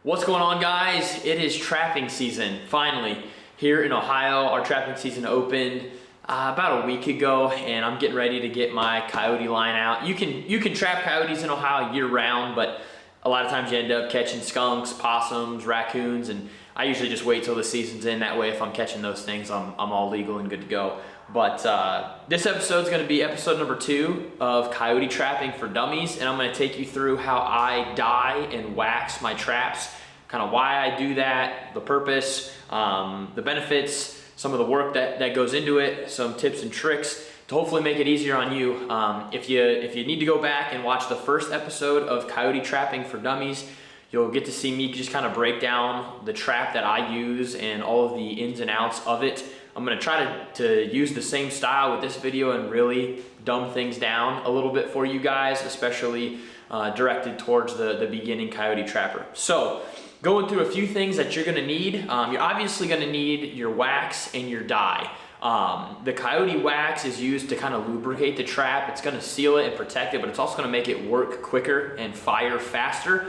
What's going on, guys? It is trapping season, finally. Here in Ohio, our trapping season opened about a week ago, and I'm getting ready to get my coyote line out. You can trap coyotes in Ohio year round, but a lot of times you end up catching skunks, possums, raccoons, and I usually just wait till the season's in. That way, if I'm catching those things, I'm all legal and good to go. But this episode is going to be episode number 2 of coyote trapping for dummies, and I'm going to take you through how I dye and wax my traps, kind of why I do that, the purpose, the benefits, some of the work that goes into it, some tips and tricks to hopefully make it easier on you. If you need to go back and watch the first episode of coyote trapping for dummies, you'll get to see me just kind of break down the trap that I use and all of the ins and outs of it. I'm gonna try to use the same style with this video and really dumb things down a little bit for you guys, especially directed towards the beginning coyote trapper. So, going through a few things that you're gonna need. You're obviously gonna need your wax and your dye. The coyote wax is used to kind of lubricate the trap. It's gonna seal it and protect it, but it's also gonna make it work quicker and fire faster.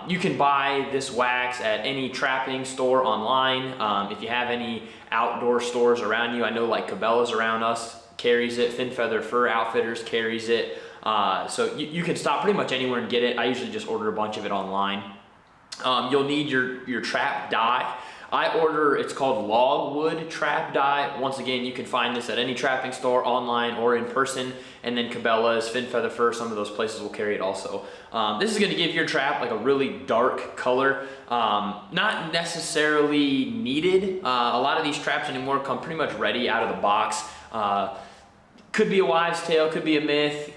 You can buy this wax at any trapping store online. If you have any outdoor stores around you, I know like Cabela's around us carries it, Fin Feather Fur Outfitters carries it. So you can stop pretty much anywhere and get it. I usually just order a bunch of it online. You'll need your trap dye. It's called logwood trap dye. Once again, you can find this at any trapping store, online or in person, and then Cabela's, Fin Feather Fur, some of those places will carry it also. This is gonna give your trap like a really dark color. Not necessarily needed. A lot of these traps anymore come pretty much ready out of the box. Could be a wives' tale, could be a myth,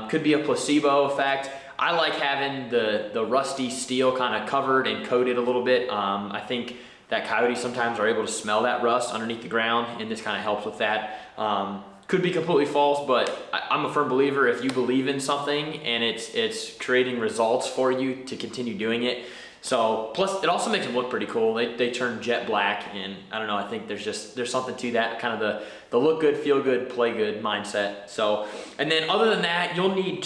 could be a placebo effect. I like having the rusty steel kind of covered and coated a little bit. I think that coyotes sometimes are able to smell that rust underneath the ground, and this kind of helps with that. Could be completely false, but I'm a firm believer if you believe in something and it's creating results for you to continue doing it. So, plus it also makes them look pretty cool. They turn jet black, and I don't know, I think there's something to that, kind of the look good, feel good, play good mindset. So, and then other than that, you'll need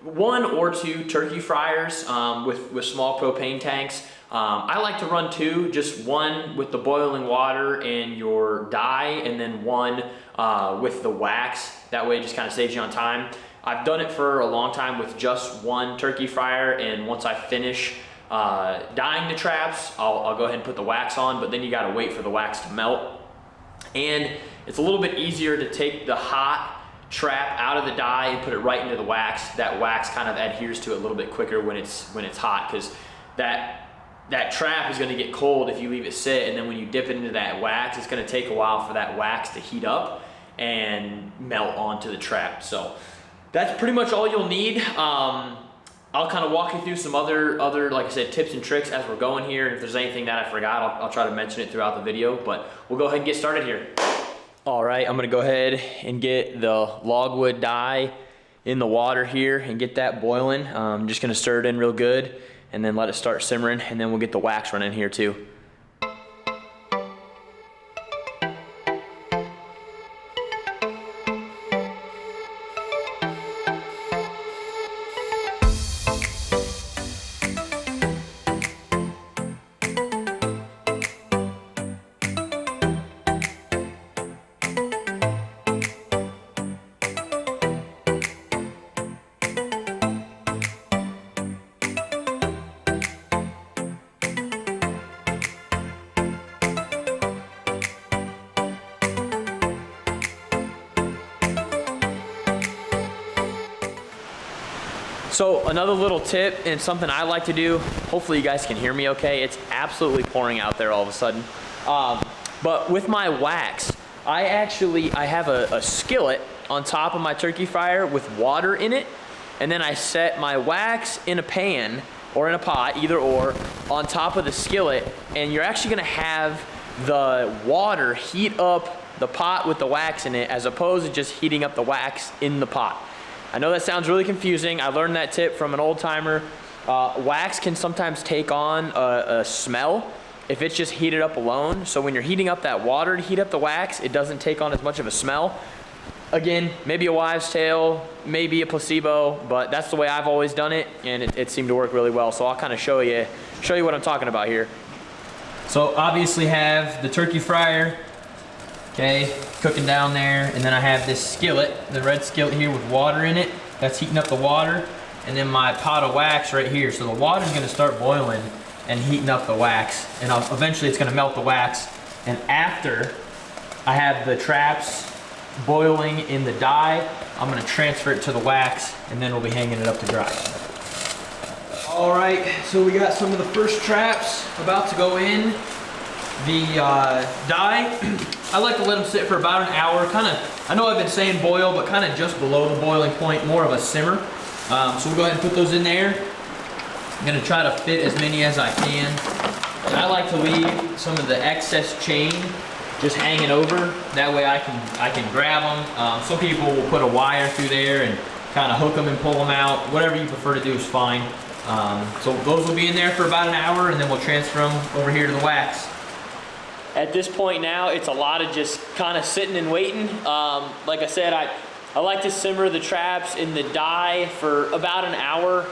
one or two turkey fryers with small propane tanks. I like to run 2, just one with the boiling water and your dye, and then one with the wax. That way it just kind of saves you on time. I've done it for a long time with just one turkey fryer, and once I finish dyeing the traps, I'll go ahead and put the wax on, but then you gotta wait for the wax to melt. And it's a little bit easier to take the hot trap out of the dye and put it right into the wax. That wax kind of adheres to it a little bit quicker when it's hot, because that trap is going to get cold if you leave it sit, and then when you dip it into that wax, it's going to take a while for that wax to heat up and melt onto the trap. So that's pretty much all you'll need. I'll kind of walk you through some other like I said, tips and tricks as we're going here, and if there's anything that I forgot, I'll try to mention it throughout the video, but we'll go ahead and get started here. All right, I'm gonna go ahead and get the logwood dye in the water here and get that boiling. I'm just gonna stir it in real good and then let it start simmering, and then we'll get the wax running here too. So another little tip and something I like to do, hopefully you guys can hear me okay. It's absolutely pouring out there all of a sudden. But with my wax, I have a skillet on top of my turkey fryer with water in it, and then I set my wax in a pan or in a pot, either or, on top of the skillet, and you're actually gonna have the water heat up the pot with the wax in it, as opposed to just heating up the wax in the pot. I know that sounds really confusing. I learned that tip from an old timer. Wax can sometimes take on a smell if it's just heated up alone. So when you're heating up that water to heat up the wax, it doesn't take on as much of a smell. Again, maybe a wives' tale, maybe a placebo, but that's the way I've always done it, and it seemed to work really well. So I'll kind of show you what I'm talking about here. So obviously have the turkey fryer, okay, cooking down there, and then I have this skillet, the red skillet here with water in it. That's heating up the water, and then my pot of wax right here. So the water's gonna start boiling and heating up the wax, and eventually it's gonna melt the wax. And after I have the traps boiling in the dye, I'm gonna transfer it to the wax, and then we'll be hanging it up to dry. All right, so we got some of the first traps about to go in. The dye, I like to let them sit for about an hour. I know I've been saying boil, but kind of just below the boiling point, more of a simmer. So we'll go ahead and put those in there. I'm gonna try to fit as many as I can. And I like to leave some of the excess chain just hanging over. That way I can grab them. Some people will put a wire through there and kind of hook them and pull them out. Whatever you prefer to do is fine. So those will be in there for about an hour, and then we'll transfer them over here to the wax. At this point now, it's a lot of just kind of sitting and waiting. Like I said, I like to simmer the traps in the dye for about an hour.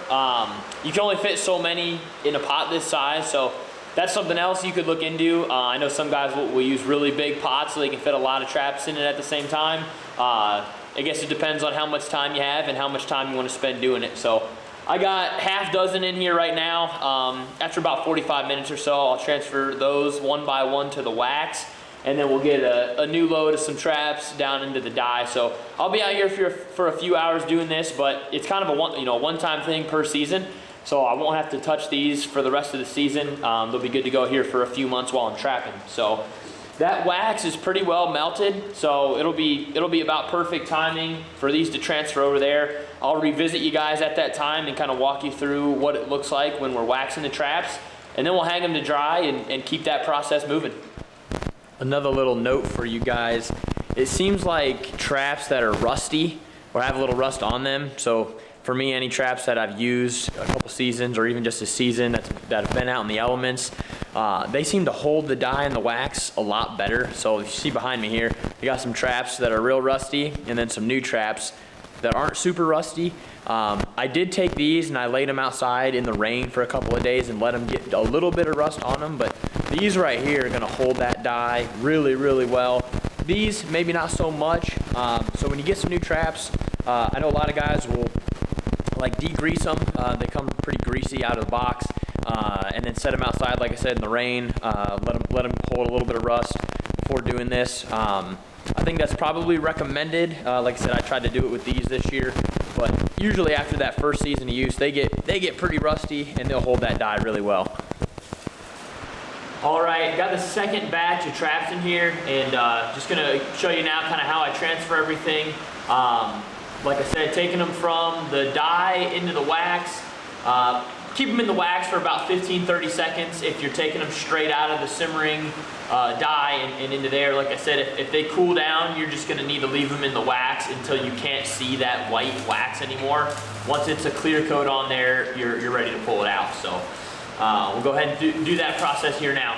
You can only fit so many in a pot this size, so that's something else you could look into. I know some guys will use really big pots so they can fit a lot of traps in it at the same time. I guess it depends on how much time you have and how much time you want to spend doing it. So I got half dozen in here right now. After about 45 minutes or so, I'll transfer those one by one to the wax, and then we'll get a new load of some traps down into the dye. So I'll be out here for a few hours doing this, but it's kind of a one-time thing per season. So I won't have to touch these for the rest of the season. They'll be good to go here for a few months while I'm trapping. So that wax is pretty well melted, so it'll be about perfect timing for these to transfer over there. I'll revisit you guys at that time and kind of walk you through what it looks like when we're waxing the traps, and then we'll hang them to dry and keep that process moving. Another little note for you guys, it seems like traps that are rusty or have a little rust on them, so for me, any traps that I've used a couple seasons or even just a season that have been out in the elements, they seem to hold the dye and the wax a lot better. So if you see behind me here, we got some traps that are real rusty and then some new traps that aren't super rusty. I did take these and I laid them outside in the rain for a couple of days and let them get a little bit of rust on them, but these right here are gonna hold that dye really, really well. These, maybe not so much. So when you get some new traps, I know a lot of guys will like degrease them. They come pretty greasy out of the box, and then set them outside, like I said, in the rain. Let them hold a little bit of rust before doing this. I think that's probably recommended. Like I said, I tried to do it with these this year, but usually after that first season of use, they get pretty rusty and they'll hold that dye really well. All right, got the second batch of traps in here, and just gonna show you now kind of how I transfer everything. Like I said, taking them from the dye into the wax. Keep them in the wax for about 15-30 seconds. If you're taking them straight out of the simmering dye and into there, like I said, if they cool down, you're just gonna need to leave them in the wax until you can't see that white wax anymore. Once it's a clear coat on there, you're ready to pull it out. So we'll go ahead and do that process here now.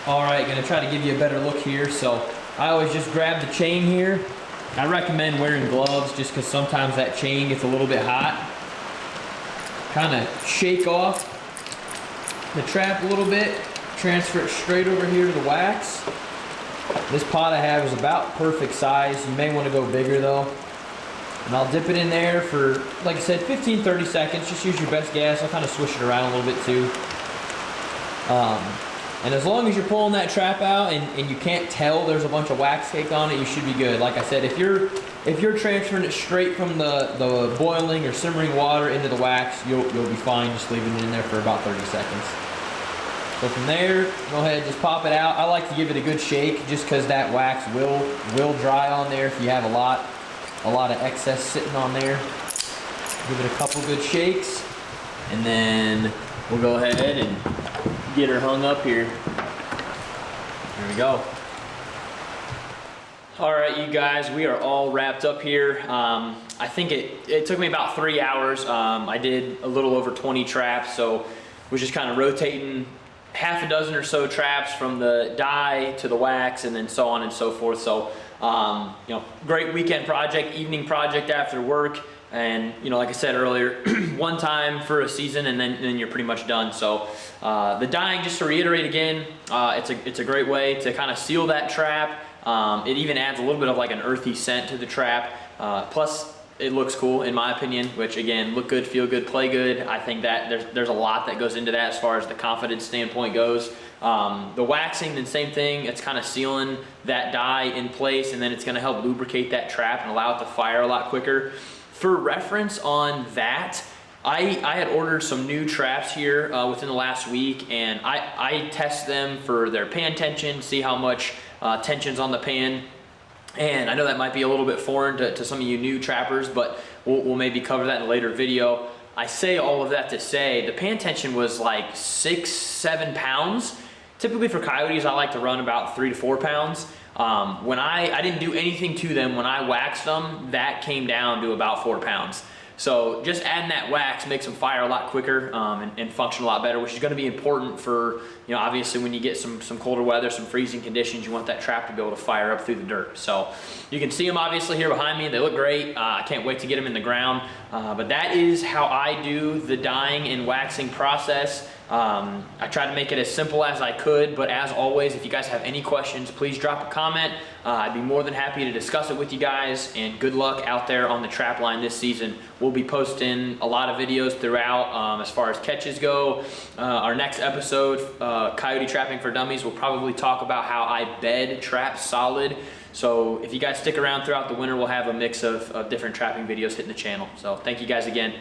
All right, gonna try to give you a better look here. So I always just grab the chain here. I recommend wearing gloves just because sometimes that chain gets a little bit hot. Kind of shake off the trap a little bit, transfer it straight over here to the wax. This pot I have is about perfect size. You may want to go bigger though. And I'll dip it in there for, like I said, 15-30 seconds. Just use your best gas. I'll kind of swish it around a little bit too. And as long as you're pulling that trap out and you can't tell there's a bunch of wax cake on it, you should be good. Like I said, if If you're transferring it straight from the boiling or simmering water into the wax, you'll be fine just leaving it in there for about 30 seconds. So from there, go ahead, just pop it out. I like to give it a good shake just because that wax will dry on there if you have a lot of excess sitting on there. Give it a couple good shakes, and then we'll go ahead and get her hung up here. There we go. All right, you guys, we are all wrapped up here. I think it took me about 3 hours. I did a little over 20 traps, so was just kind of rotating half a dozen or so traps from the dye to the wax, and then so on and so forth. So, you know, great weekend project, evening project after work. And, you know, like I said earlier, one time for a season, and then you're pretty much done. So the dyeing, just to reiterate again, it's a great way to kind of seal that trap. It even adds a little bit of like an earthy scent to the trap. Plus, it looks cool in my opinion, which again, look good, feel good, play good. I think that there's a lot that goes into that as far as the confidence standpoint goes. The waxing, the same thing. It's kind of sealing that dye in place, and then it's going to help lubricate that trap and allow it to fire a lot quicker. For reference on that, I had ordered some new traps here within the last week, and I test them for their pan tension, see how much tension's on the pan. And I know that might be a little bit foreign to some of you new trappers, but we'll maybe cover that in a later video. I say all of that to say the pan tension was like 6-7 pounds. Typically for coyotes, I like to run about 3 to 4 pounds. When I didn't do anything to them, when I waxed them, that came down to about 4 pounds. So just adding that wax makes them fire a lot quicker and function a lot better, which is going to be important for, you know, obviously when you get some colder weather, some freezing conditions, you want that trap to be able to fire up through the dirt. So you can see them obviously here behind me. They look great. I can't wait to get them in the ground. But that is how I do the dyeing and waxing process. I tried to make it as simple as I could, but as always, if you guys have any questions, please drop a comment. I'd be more than happy to discuss it with you guys, and good luck out there on the trap line this season. We'll be posting a lot of videos throughout as far as catches go. Our next episode, Coyote Trapping for Dummies, will probably talk about how I bed traps solid. So if you guys stick around throughout the winter, we'll have a mix of different trapping videos hitting the channel. So thank you guys again.